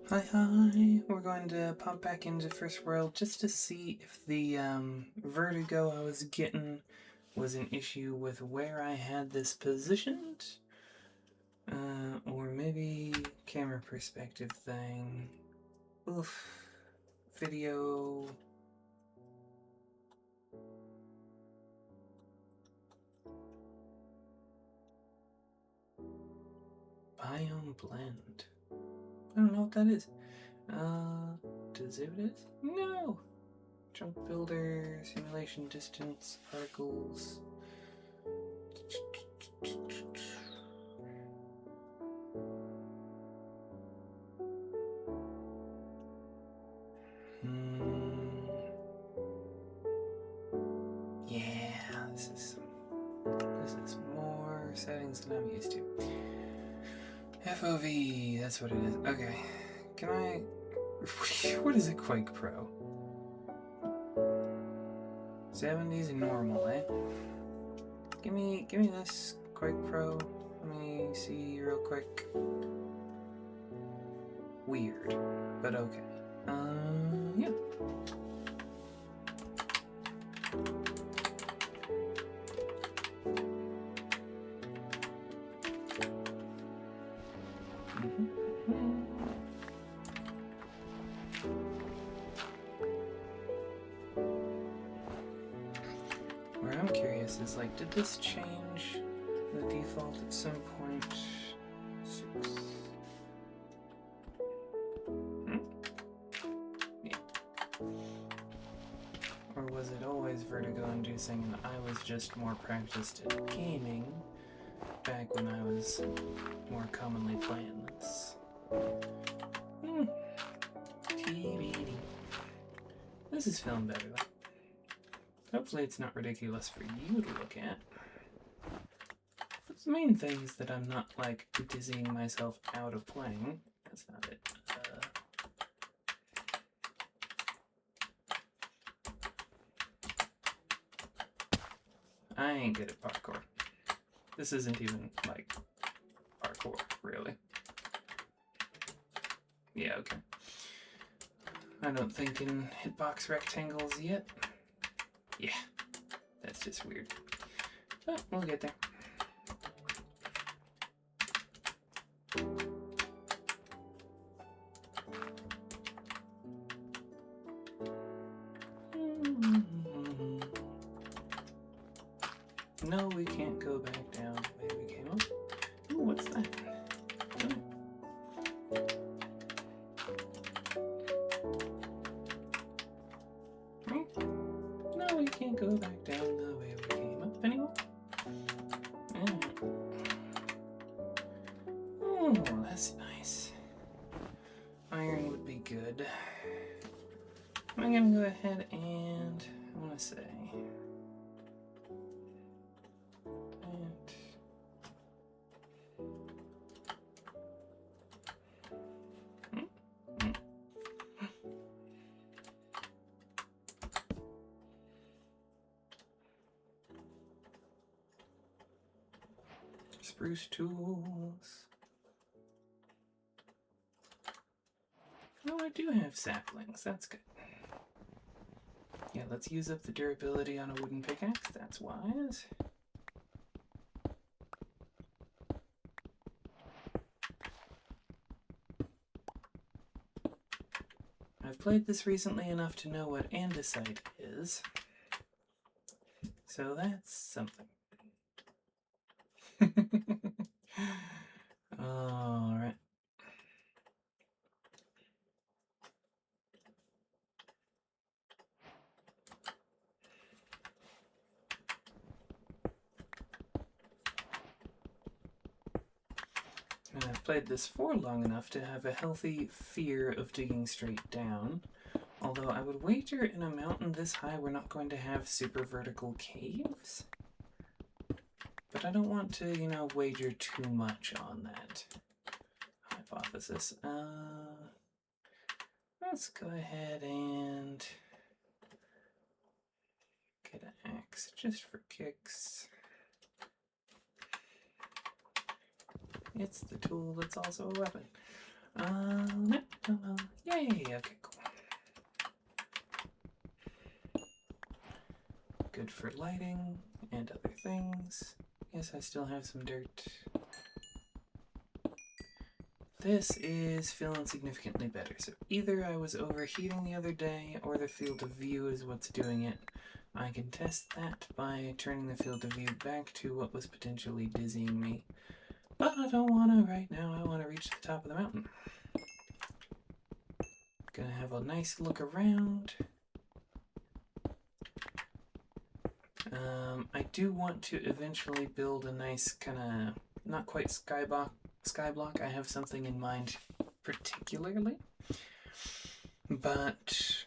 Hi, we're going to pop back into First World just to see if the vertigo I was getting was an issue with where I had this positioned, or maybe camera perspective thing. Oof, video. Biome blend. I don't know what that is. Does it? No! Jump builder, simulation distance, particles. Yeah, this is more settings than I'm used to. FOV, that's what it is. Okay, can I? What is a Quake Pro? 70s normal, eh? Give me this Quake Pro. Let me see real quick. Weird, but okay. Yeah. Where I'm curious is, like, did this change the default at some point? 6. Yeah. Or was it always vertigo inducing and I was just more practiced at gaming back when I was more commonly playing this? TBD. This is feeling better though. Hopefully it's not ridiculous for you to look at. But the main thing is that I'm not, like, dizzying myself out of playing. That's not it. I ain't good at parkour. This isn't even, like, parkour, really. Yeah, okay. I don't think in hitbox rectangles yet. Yeah, that's just weird. But we'll get there. No, we can't go back down the way we came up. Ooh, what's that? No, we can't go back down the way we came up anymore. Oh, that's nice. Iron would be good. I'm gonna go ahead and I want to say spruce tools. Oh, I do have saplings. That's good. Yeah, let's use up the durability on a wooden pickaxe. That's wise. I've played this recently enough to know what andesite is. So that's something. Alright. And I've played this for long enough to have a healthy fear of digging straight down. Although I would wager in a mountain this high we're not going to have super vertical caves. But I don't want to, you know, wager too much on that hypothesis. Let's go ahead and get an axe just for kicks. It's the tool that's also a weapon. Yay! Okay, cool. Good for lighting and other things. Yes, I still have some dirt. This is feeling significantly better. So either I was overheating the other day or the field of view is what's doing it. I can test that by turning the field of view back to what was potentially dizzying me. But I don't want to right now. I want to reach the top of the mountain. Gonna have a nice look around. I do want to eventually build a nice kind of, not quite skyblock. I have something in mind particularly, but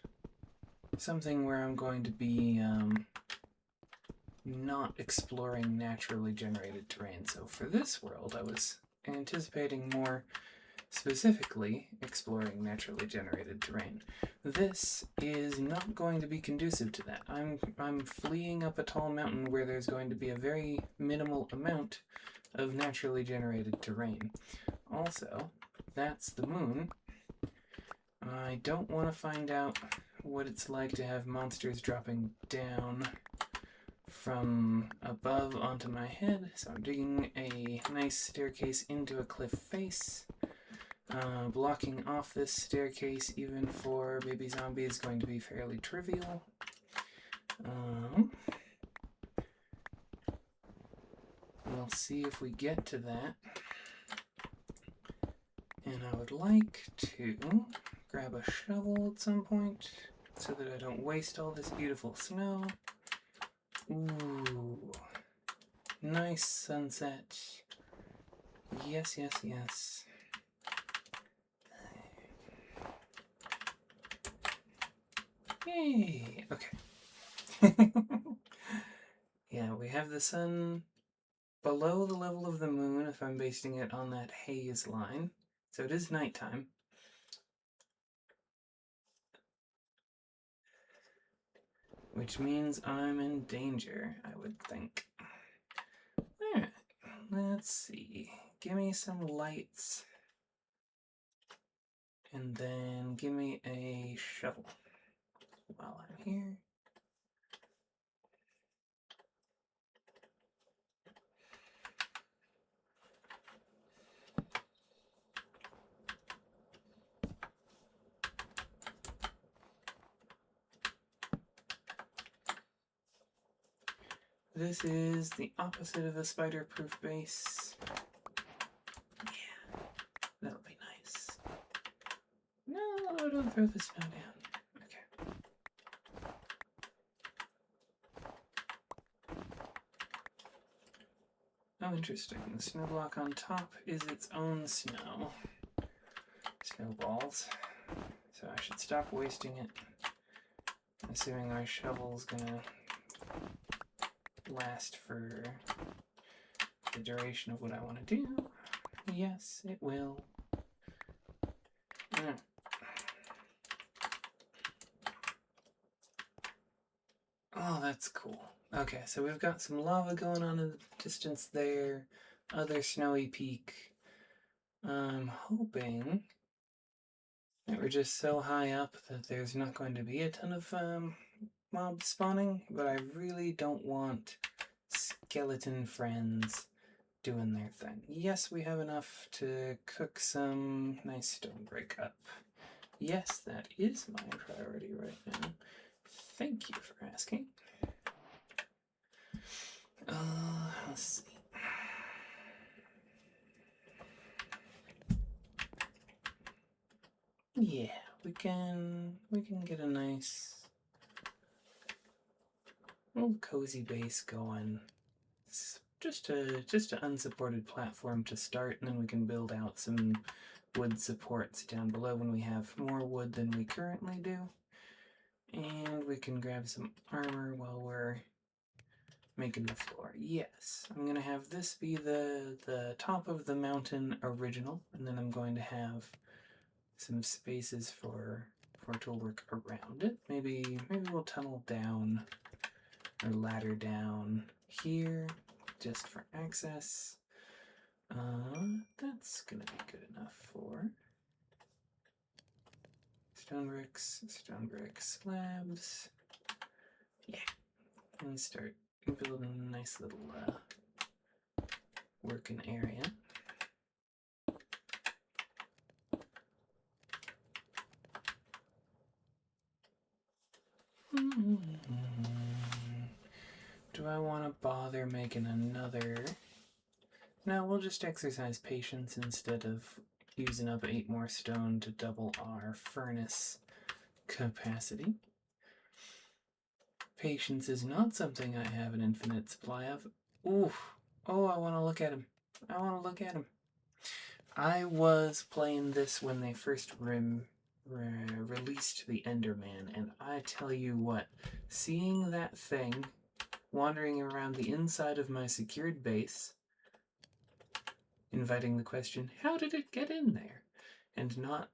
something where I'm going to be not exploring naturally generated terrain. So for this world, I was anticipating more specifically exploring naturally generated terrain. This is not going to be conducive to that. I'm fleeing up a tall mountain where there's going to be a very minimal amount of naturally generated terrain. Also, that's the moon. I don't want to find out what it's like to have monsters dropping down from above onto my head, so I'm digging a nice staircase into a cliff face. Blocking off this staircase, even for baby zombie, is going to be fairly trivial. We'll see if we get to that. And I would like to grab a shovel at some point so that I don't waste all this beautiful snow. Ooh, nice sunset. Yes, yes, yes. Yay! Okay. Yeah, we have the sun below the level of the moon if I'm basing it on that haze line. So it is nighttime. Which means I'm in danger, I would think. Alright, let's see. Give me some lights. And then give me a shovel while I'm here. This is the opposite of a spider-proof base. Yeah, that'll be nice. No, don't throw the snow down. Okay. Oh, interesting. The snow block on top is its own snow. Snowballs. So I should stop wasting it. Assuming our shovel's gonna last for the duration of what I want to do. Yes, it will. Oh, that's cool. Okay, so we've got some lava going on in the distance there. Other snowy peak. I'm hoping that we're just so high up that there's not going to be a ton of mobs spawning, but I really don't want skeleton friends doing their thing. Yes, we have enough to cook some nice stone break up. Yes, that is my priority right now. Thank you for asking. Let's see. Yeah, we can get a nice little cozy base going. It's just an unsupported platform to start, and then we can build out some wood supports down below when we have more wood than we currently do. And we can grab some armor while we're making the floor. Yes, I'm gonna have this be the top of the mountain original, and then I'm going to have some spaces for tool work around it. Maybe we'll tunnel down or ladder down here just for access. That's gonna be good enough for stone bricks, slabs. Yeah, and start building a nice little working area. Do I want to bother making another? No, we'll just exercise patience instead of using up 8 more stone to double our furnace capacity. Patience is not something I have an infinite supply of. Oof. Oh, I want to look at him. I want to look at him. I was playing this when they first released the Enderman, and I tell you what, seeing that thing wandering around the inside of my secured base, inviting the question, how did it get in there? And not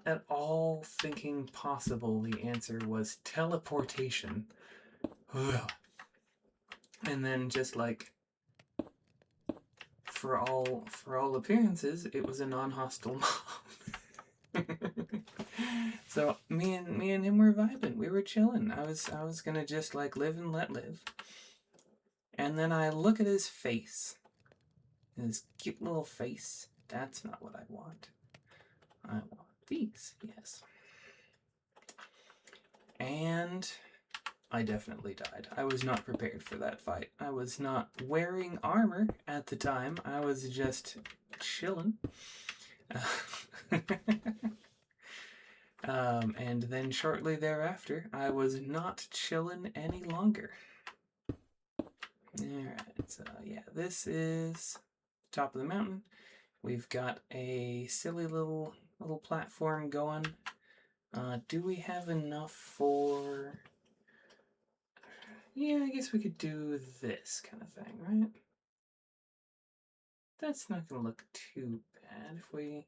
at all thinking possible the answer was teleportation. And then just like, for all appearances, it was a non-hostile mob. So me and him were vibing. We were chilling. I was gonna just like live and let live. And then I look at his face. His cute little face. That's not what I want. I want these, yes. And I definitely died. I was not prepared for that fight. I was not wearing armor at the time. I was just chilling. And then shortly thereafter, I was not chilling any longer. Alright, so yeah, this is top of the mountain. We've got a silly little platform going. Do we have enough for... Yeah, I guess we could do this kind of thing, right? That's not gonna look too bad if we...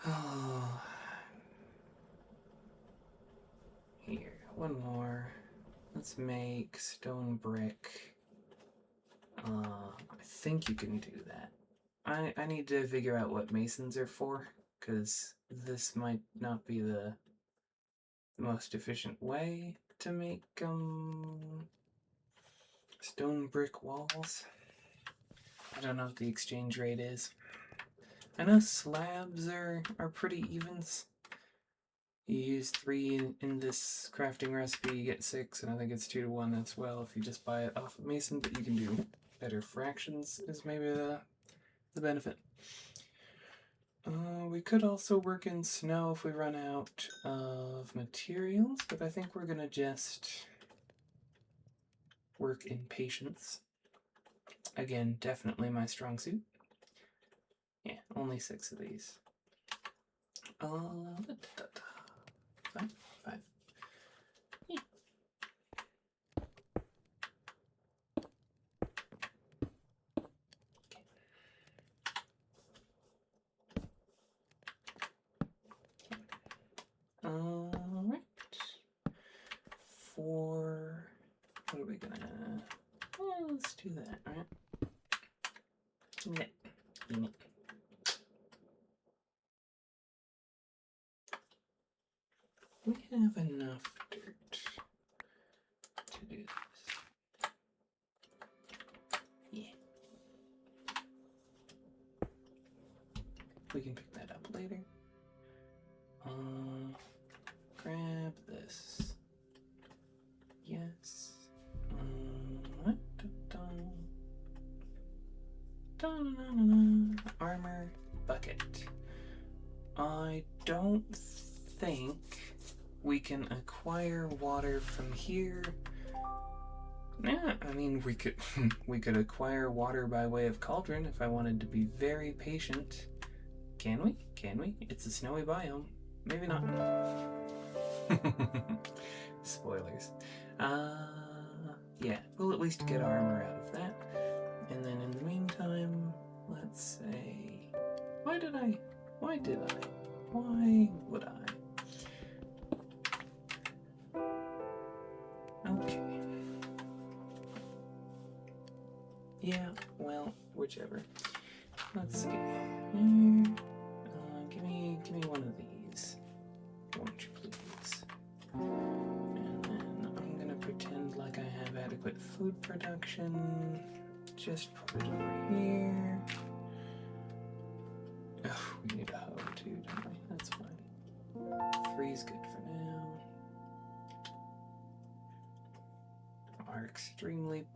Oh. Here, one more. Let's make stone brick. I think you can do that. I need to figure out what masons are for, because this might not be the most efficient way to make stone brick walls. I don't know what the exchange rate is. I know slabs are pretty evens. You use 3 in this crafting recipe, you get 6, and I think it's 2 to 1 as well if you just buy it off of Mason, but you can do better fractions is maybe the benefit. We could also work in snow if we run out of materials, but I think we're gonna just work in patience. Again, definitely my strong suit. Yeah, only 6 of these. 5. Yeah. Alright. For what are we gonna... Well, let's do that, right? Yeah. We have enough dirt to do this. Yeah. We can pick that up later. Grab this. Yes. Armor bucket. I don't think we can acquire water from here. Yeah, I mean we could acquire water by way of cauldron if I wanted to be very patient. Can we? Can we? It's a snowy biome. Maybe not. Spoilers. Yeah, we'll at least get armor out of that. And then in the meantime, let's say... Why would I? Why would I? Okay. Yeah, well, whichever. Let's see. food production. Just put it over here. Oh, we need a hoe too, don't we? That's fine. 3's good for now. Our extremely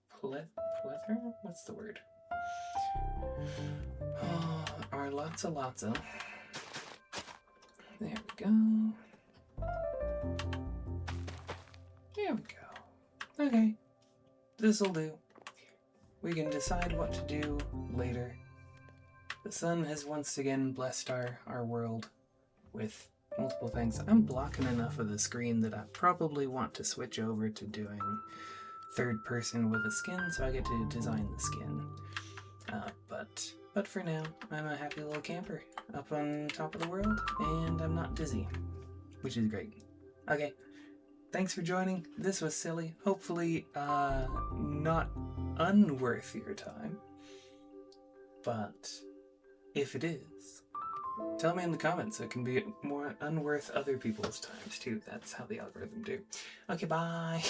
plethora? What's the word? Oh, our lots of. There we go. There we go. Okay, this'll do. We can decide what to do later. The sun has once again blessed our world with multiple things. I'm blocking enough of the screen that I probably want to switch over to doing third person with a skin, so I get to design the skin. But for now, I'm a happy little camper up on top of the world, and I'm not dizzy, which is great. Okay, thanks for joining. This was silly. Hopefully, not unworth your time. But if it is, tell me in the comments so it can be more unworth other people's times too. That's how the algorithm do. Okay, bye.